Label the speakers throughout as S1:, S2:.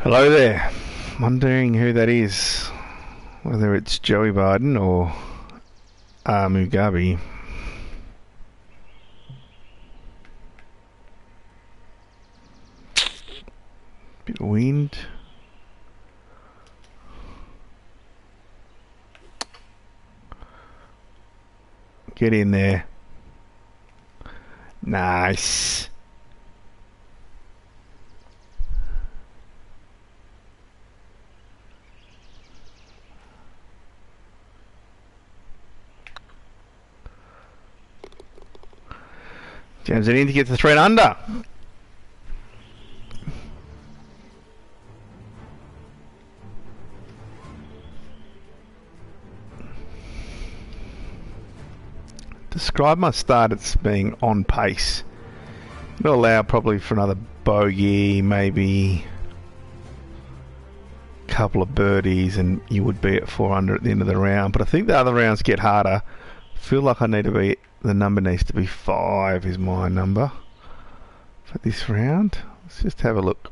S1: Hello there. Wondering who that is. Whether it's Joey Biden or Mugabe. Bit of wind. Get in there. Nice. Jams it in to get the thread under. Describe my start as being on pace. It'll allow probably for another bogey, maybe a couple of birdies, and you would be at 4 under at the end of the round. But I think the other rounds get harder. I feel like I need to be, the number needs to be 5 is my number for this round. Let's just have a look.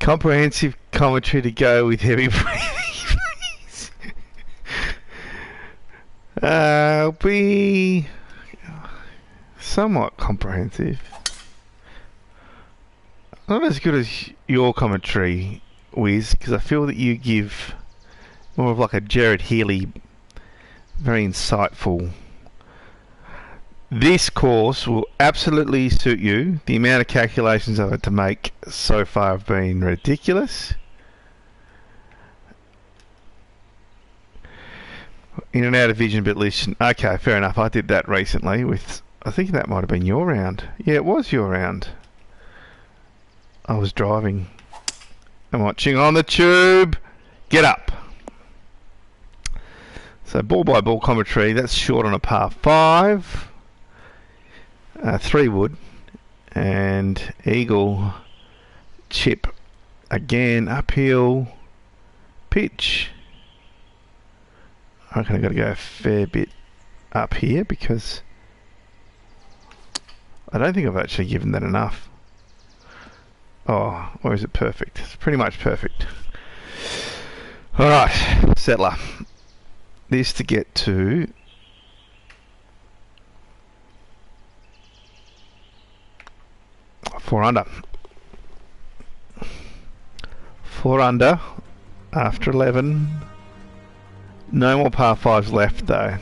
S1: Comprehensive commentary to go with heavy breathing, please. Be somewhat comprehensive. Not as good as your commentary, Wiz, because I feel that you give more of like a Jared Healy, very insightful. This course will absolutely suit you. The amount of calculations I've had to make so far have been ridiculous. In and out of vision, but listen. Okay, fair enough. I did that recently with, I think that might have been your round. Yeah, it was your round. I was driving. I'm watching on the tube. Get up. So ball by ball commentary. That's short on a par 5. 3 wood. And eagle chip again uphill pitch. I reckon I've got to go a fair bit up here because I don't think I've actually given that enough. Oh, or is it perfect? It's pretty much perfect. Alright, settler. This to get to four under. 4 under after 11. No more par 5s left though.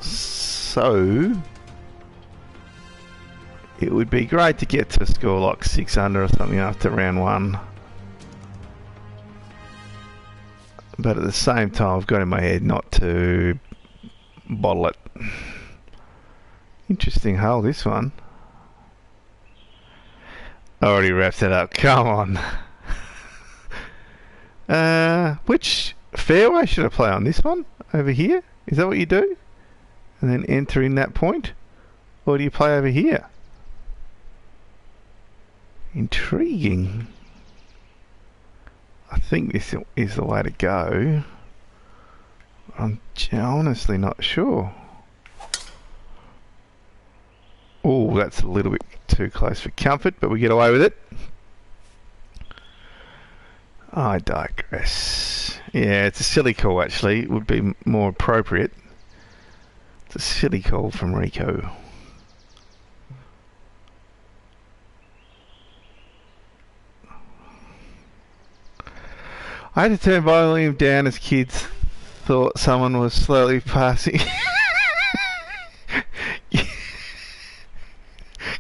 S1: So it would be great to get to a score like 6 under or something after round 1. But at the same time I've got in my head not to bottle it. Interesting hole, this one. Already wrapped it up. Come on. Which fairway should I play on? This one over here? Is that what you do? And then enter in that point? Or do you play over here? Intriguing. I think this is the way to go. I'm honestly not sure. Oh, that's a little bit too close for comfort, but we get away with it. I digress. Yeah, it's a silly call actually. It would be more appropriate. It's a silly call from Rico. I had to turn volume down as kids thought someone was slowly passing.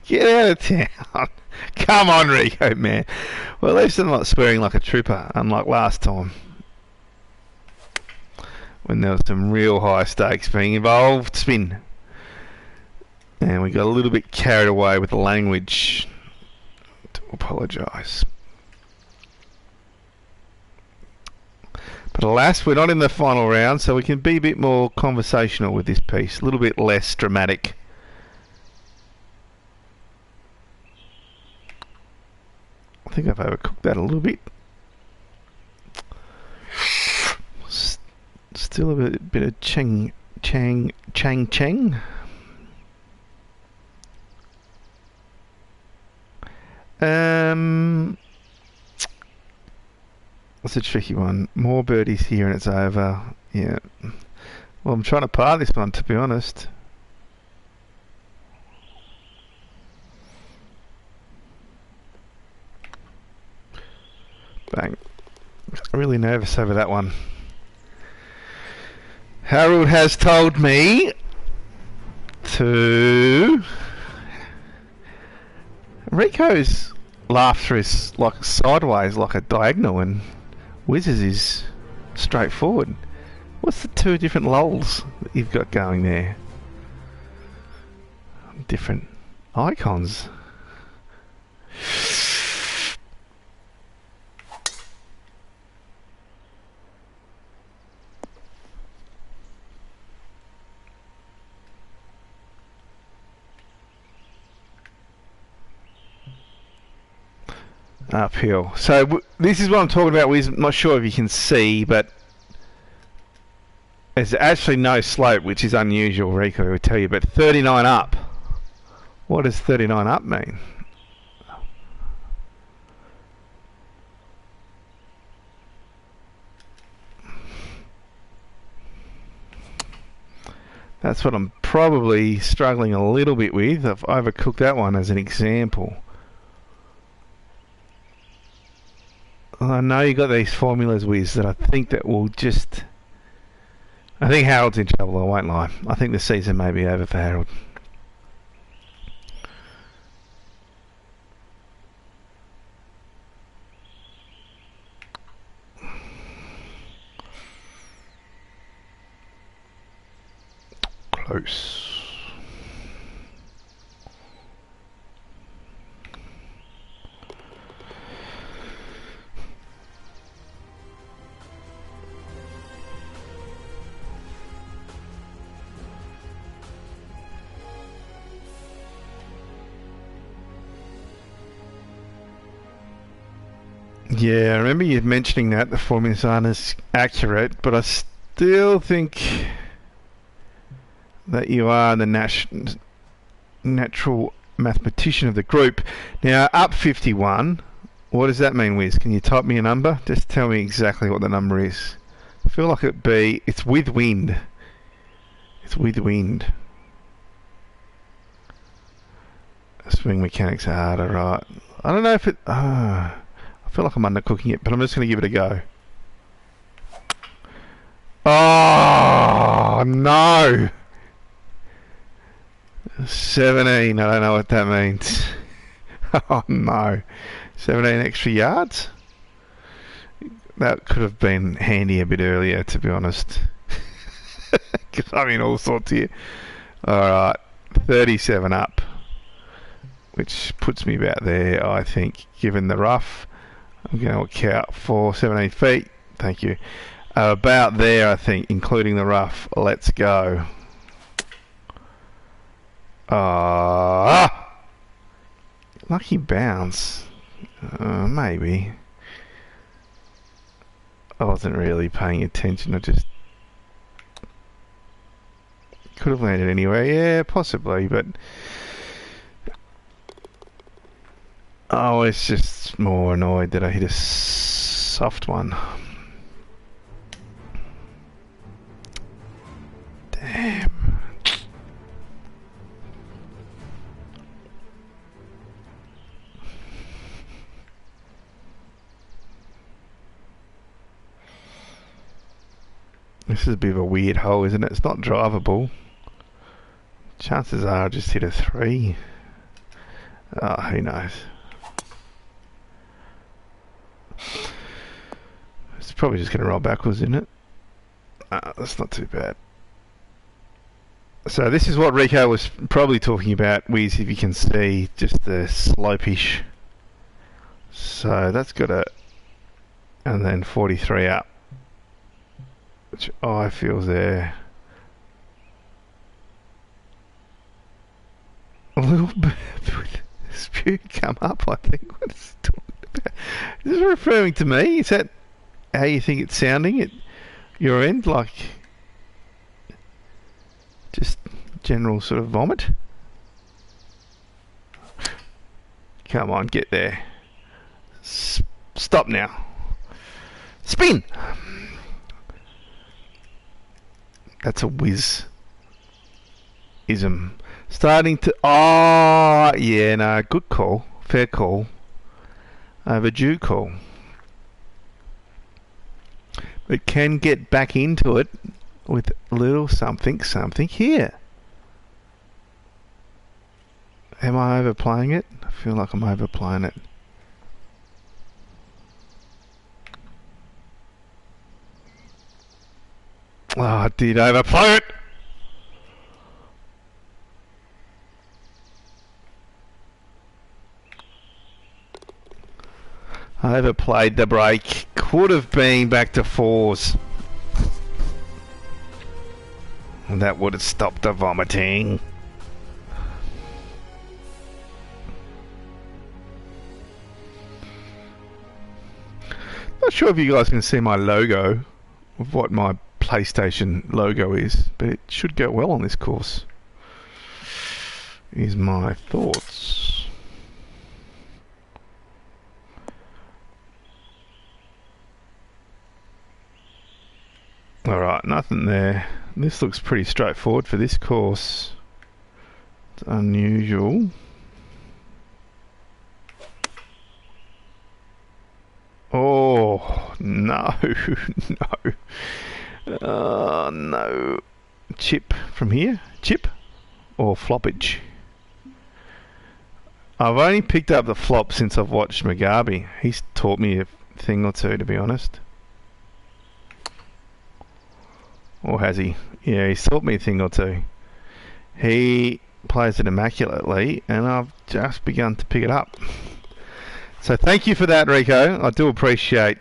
S1: Get out of town. Come on, Rico, man. Well, at least I'm not swearing like a trooper, unlike last time, when there was some real high stakes being involved. Spin. And we got a little bit carried away with the language. To apologise. But alas, we're not in the final round, so we can be a bit more conversational with this piece. A little bit less dramatic. I think I've overcooked that a little bit. Still a bit of ChangCheng. That's a tricky one. More birdies here and it's over. Yeah. Well, I'm trying to par this one, to be honest. Bang. I'm really nervous over that one. Harold has told me to... Rico's laughter is like sideways, like a diagonal, and Wiz's is straightforward. What's the two different lols that you've got going there? Different icons. Uphill. So this is what I'm talking about. I'm not sure if you can see, but there's actually no slope, which is unusual, Rico will tell you, but 39 up. What does 39 up mean? That's what I'm probably struggling a little bit with. I've overcooked that one as an example. I know you got these formulas, Wiz, that I think that will just... I think Harold's in trouble, I won't lie. I think the season may be over for Harold. Close. Yeah, I remember you mentioning that the formulas aren't as accurate, but I still think that you are the natural mathematician of the group. Now, up 51, what does that mean, Wiz? Can you type me a number? Just tell me exactly what the number is. I feel like it's with wind. It's with wind. Swing mechanics are harder, right? I don't know if it... I feel like I'm undercooking it, but I'm just going to give it a go. Oh, no! 17, I don't know what that means. Oh, no. 17 extra yards? That could have been handy a bit earlier, to be honest. Because I'm in all sorts here. Alright, 37 up. Which puts me about there, I think, given the rough. I'm going to account for 17 feet. Thank you. About there, I think, including the rough. Let's go. Lucky bounce. Maybe. I wasn't really paying attention. I just could have landed anywhere. Yeah, possibly, but I was just more annoyed that I hit a soft one. Damn. This is a bit of a weird hole, isn't it? It's not drivable. Chances are I just hit a 3. Oh, who knows? It's probably just going to roll backwards, isn't it? That's not too bad. So this is what Rico was probably talking about, Wiz, if you can see, just the slopish. So that's got a... and then 43 up. Which I feel there. A little bit with spew come up, I think. What is it talking about? Is this referring to me? Is that how you think it's sounding at your end? Like just general sort of vomit? Come on, get there. Stop now. Spin! That's a whiz. Ism. Starting to... Oh, yeah, no. Good call. Fair call. Overdue call. But can get back into it with a little something here. Am I overplaying it? I feel like I'm overplaying it. Oh, I did overplay it! I overplayed the break. Could have been back to fours. And that would have stopped the vomiting. Not sure if you guys can see my logo of what my PlayStation logo is, but it should go well on this course. Is my thoughts. Alright, nothing there. This looks pretty straightforward for this course. It's unusual. Oh, no, no. Oh, no. Chip from here? Chip? Or floppage? I've only picked up the flop since I've watched Mugabe. He's taught me a thing or two, to be honest. Or has he? Yeah, he's taught me a thing or two. He plays it immaculately, and I've just begun to pick it up. So thank you for that, Rico. I do appreciate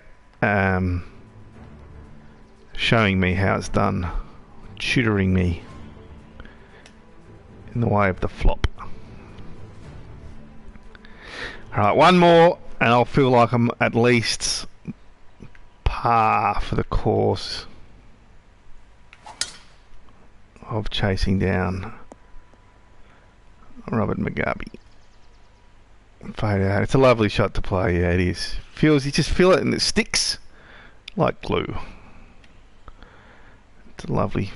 S1: showing me how it's done. Tutoring me in the way of the flop. Alright, one more, and I'll feel like I'm at least par for the course of chasing down Robert Mugabe. Fade out. It's a lovely shot to play. Yeah, it is. Feels, you just feel it and it sticks like glue. It's lovely.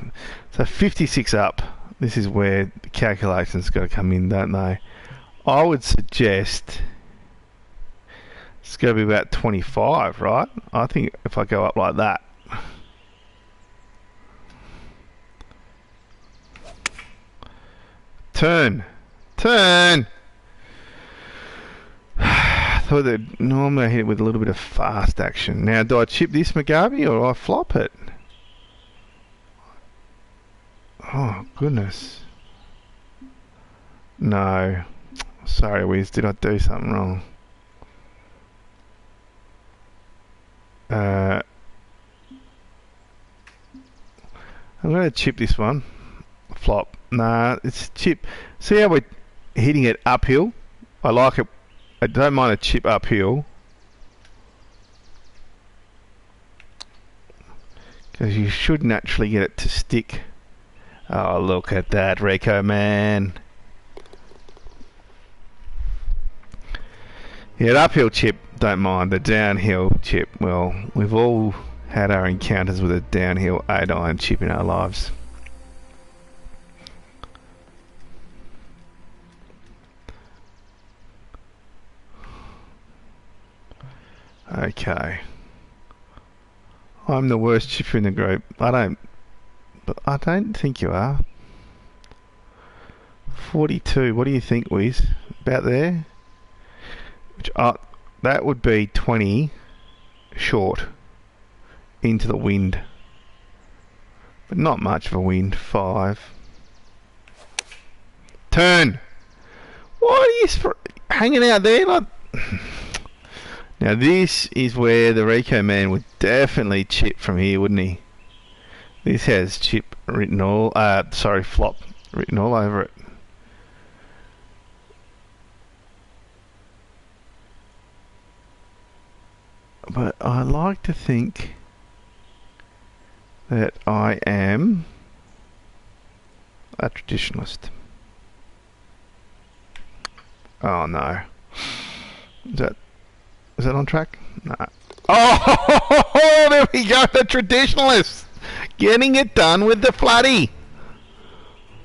S1: So 56 up. This is where the calculations got to come in, don't they? I would suggest it's going to be about 25, right? I think if I go up like that. Turn. Turn! I thought that normally I hit it with a little bit of fast action. Now, do I chip this Mugabe or do I flop it? Oh, goodness. No. Sorry, Wiz, did I do something wrong? I'm going to chip this one. Flop. Nah, it's chip. See how we're hitting it uphill? I like it. I don't mind a chip uphill. Because you should naturally get it to stick. Oh, look at that, Rico, man. Yeah, the uphill chip, don't mind. The downhill chip, well, we've all had our encounters with a downhill 8-iron chip in our lives. Okay. I'm the worst chipper in the group. I don't think you are. 42. What do you think, Wiz? About there? Which that would be 20 short into the wind. But not much of a wind. 5. Turn! What are you hanging out there? Like now this is where the Rico man would definitely chip from here, wouldn't he? This has chip written all, flop written all over it. But I like to think that I am a traditionalist. Oh no. Is that on track? No. Oh, there we go. The traditionalists getting it done with the flatty.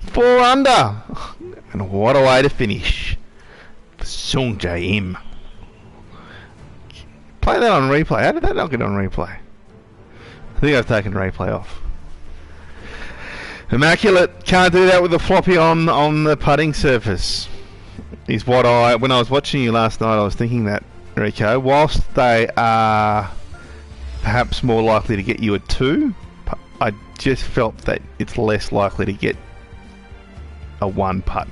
S1: 4 under. And what a way to finish. ChangCheng. Play that on replay. How did that not get on replay? I think I've taken replay off. Immaculate. Can't do that with the floppy on the putting surface. Is what when I was watching you last night, I was thinking that, Rico. Whilst they are perhaps more likely to get you a 2, I just felt that it's less likely to get a 1 putt.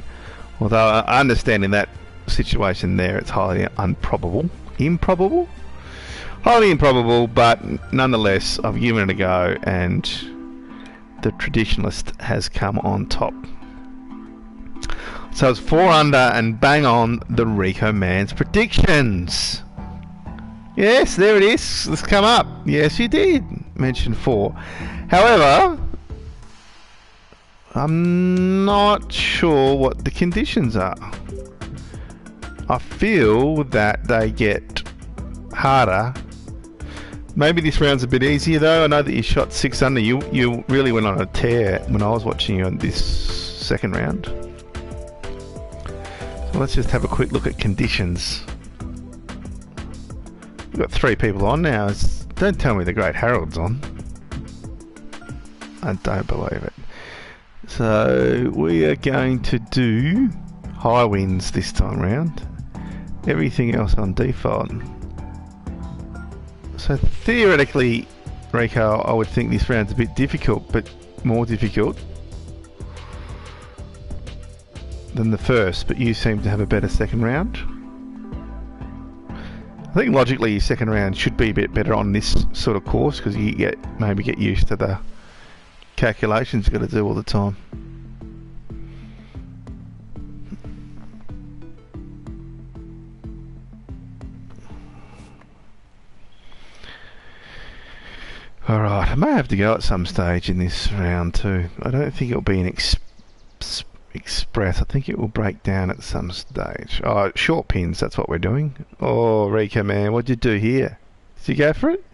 S1: Although I understand in that situation there, it's highly improbable, but nonetheless, I've given it a go, and the traditionalist has come on top. So it's 4 under and bang on the Rico man's predictions. Yes, there it is. Let's come up. Yes, you did mention 4. However, I'm not sure what the conditions are. I feel that they get harder. Maybe this round's a bit easier though. I know that you shot 6 under. You really went on a tear when I was watching you on this second round. So let's just have a quick look at conditions. We've got 3 people on now. Don't tell me the Great Harold's on. I don't believe it. So we are going to do high winds this time round. Everything else on default. So theoretically, Rico, I would think this round's a bit difficult, but more difficult than the first, but you seem to have a better second round. I think logically your second round should be a bit better on this sort of course, because you maybe get used to the calculations you've got to do all the time. Alright, I may have to go at some stage in this round too. I don't think it'll be an express. I think it will break down at some stage. Oh, short pins, that's what we're doing. Oh, Rico man, what'd you do here? Did you go for it?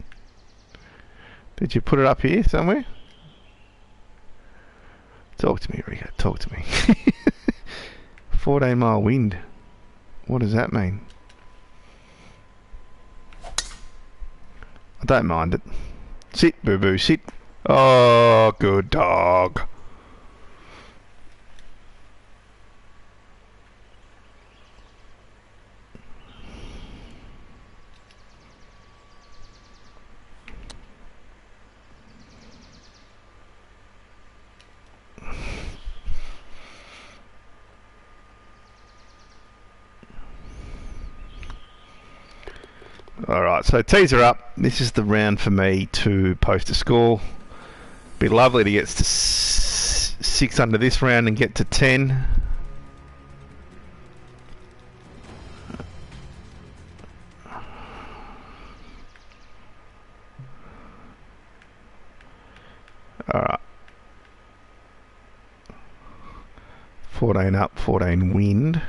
S1: Did you put it up here somewhere? Talk to me, Rico, talk to me. 14 mile wind. What does that mean? I don't mind it. Sit, boo-boo, sit. Oh, good dog. Alright, so tees are up. This is the round for me to post a score. Be lovely to get to 6 under this round and get to 10. Alright. 14 up, 14 wind.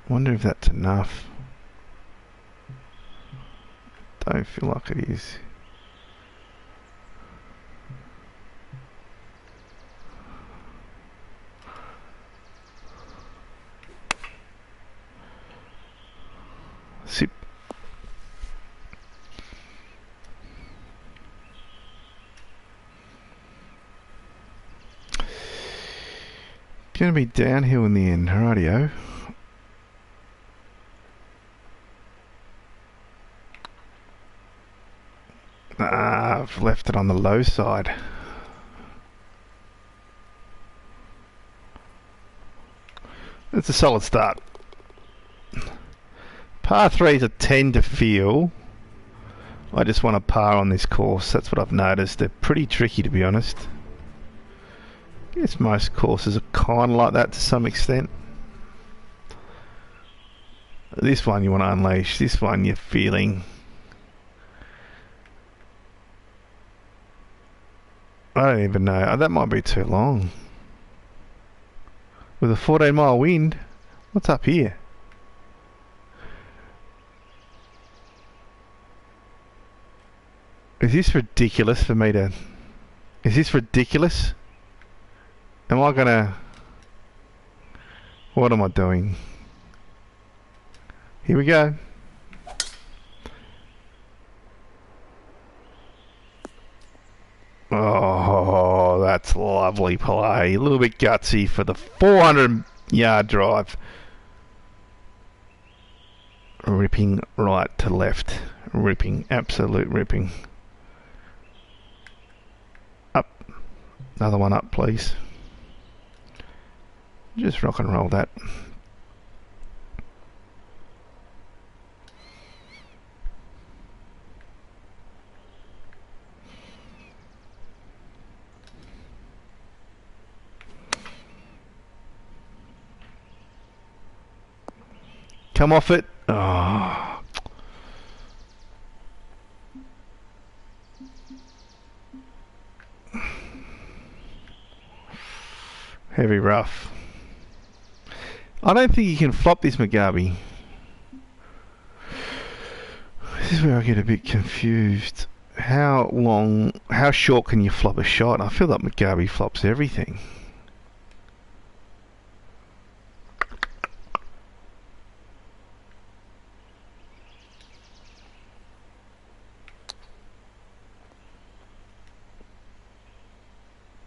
S1: Wonder if that's enough. Don't feel like it is. Sip. Gonna be downhill in the end, rightio. I've left it on the low side. It's a solid start. Par 3s are tend to feel I just want a par on this course. That's what I've noticed. They're pretty tricky, to be honest. I guess most courses are kind of like that to some extent. This one you want to unleash. This one you're feeling. I don't even know. That might be too long. With a 14 mile wind, what's up here? Is this ridiculous for me to... Is this ridiculous? Am I gonna... What am I doing? Here we go. Oh, that's lovely play. A little bit gutsy for the 400-yard drive. Ripping right to left. Ripping. Absolute ripping. Up. Another one up, please. Just rock and roll that. Come off it. Oh. Heavy rough. I don't think you can flop this Mugabe. This is where I get a bit confused. How short can you flop a shot? I feel like Mugabe flops everything.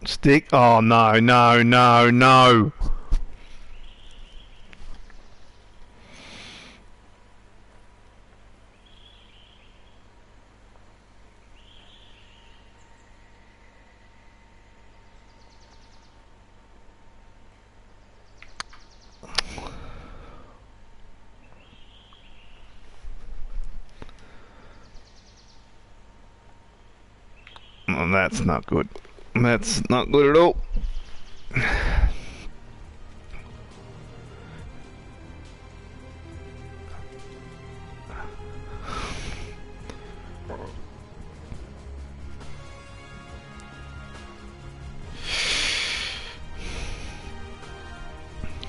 S1: Stick. Oh, no, no, no, no. Oh, that's not good. That's not good at all.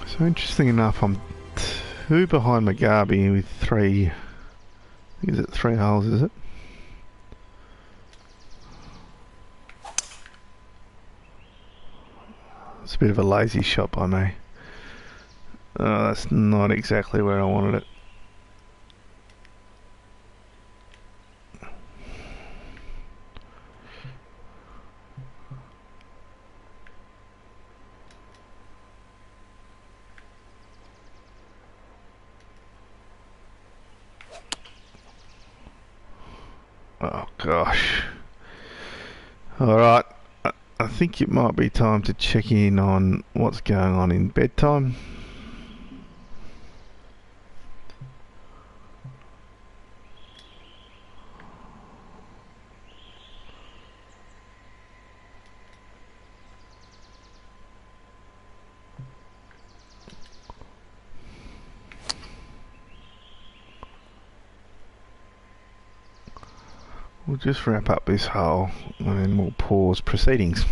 S1: So interesting enough, I'm 2 behind Mugabe with 3. Is it 3 holes, is it? It's a bit of a lazy shot by me. Oh, that's not exactly where I wanted it. Oh gosh. Alright. I think it might be time to check in on what's going on in bedtime. We'll just wrap up this hole and then we'll pause proceedings.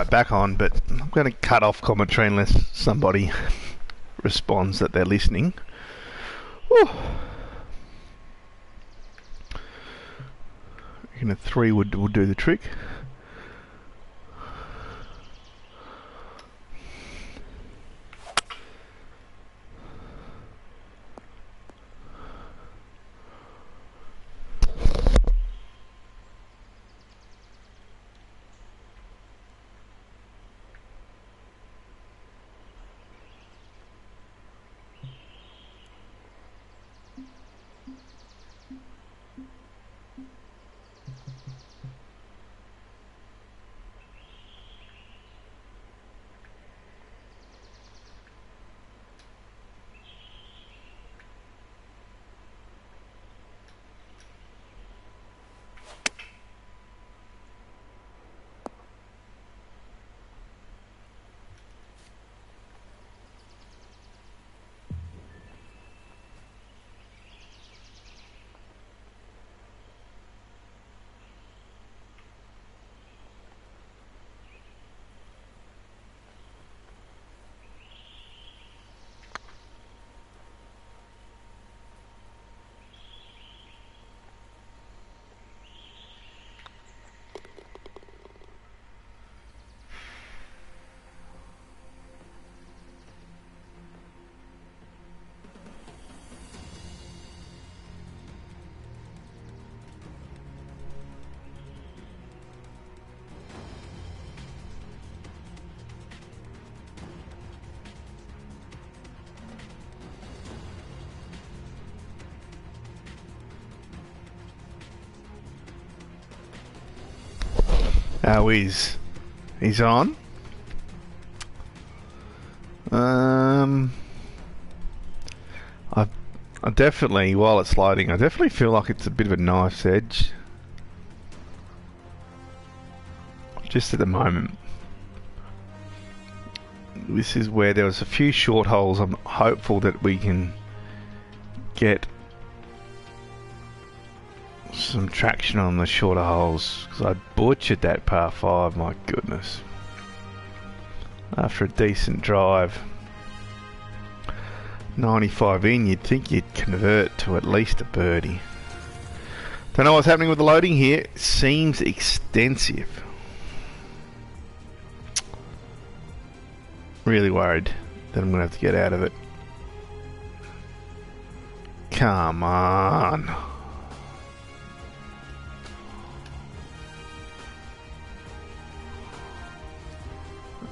S1: right back on, but I'm going to cut off commentary unless somebody responds that they're listening. Whew. I reckon a 3 would do the trick. Oh, he's on. I definitely, while it's loading, I definitely feel like it's a bit of a knife's edge. Just at the moment. This is where there was a few short holes. I'm hopeful that we can get some traction on the shorter holes, because I butchered that par 5, my goodness. After a decent drive, 95 in, you'd think you'd convert to at least a birdie. Don't know what's happening with the loading here. It seems extensive. Really worried that I'm going to have to get out of it. Come on.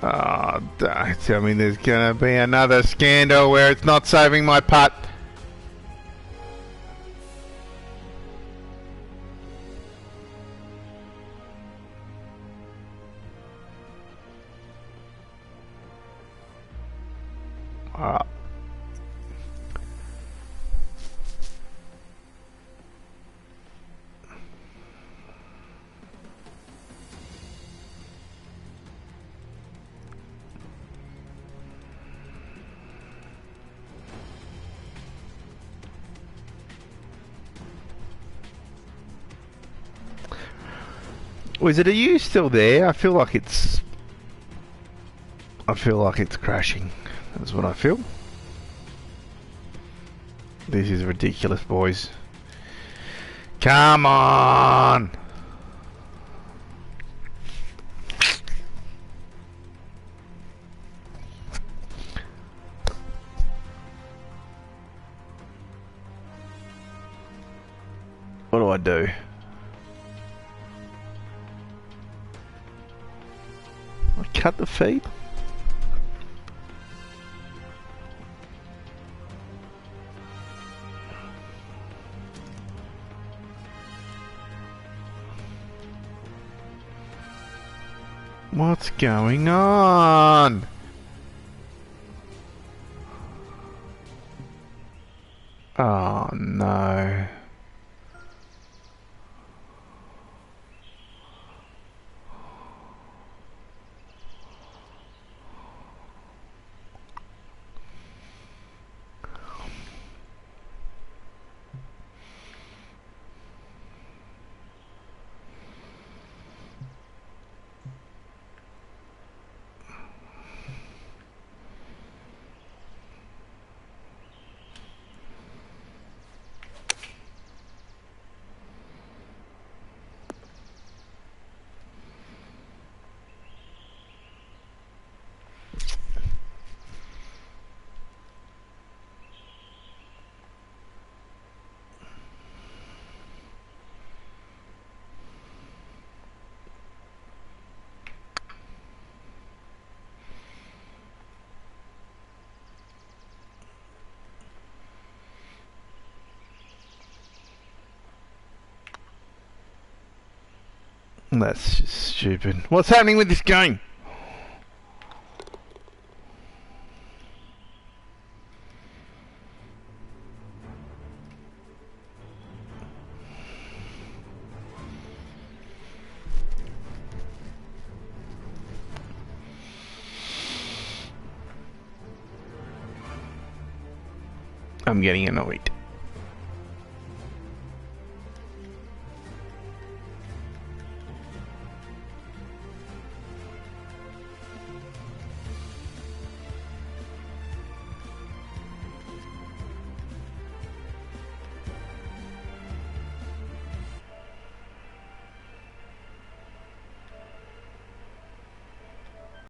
S1: Oh, don't tell me there's going to be another scandal where it's not saving my putt. Wizard, are you still there? I feel like it's crashing. That's what I feel. This is ridiculous, boys. Come on! What do I do? I cut the feed? What's going on? Oh no. That's just stupid. What's happening with this game? I'm getting annoyed.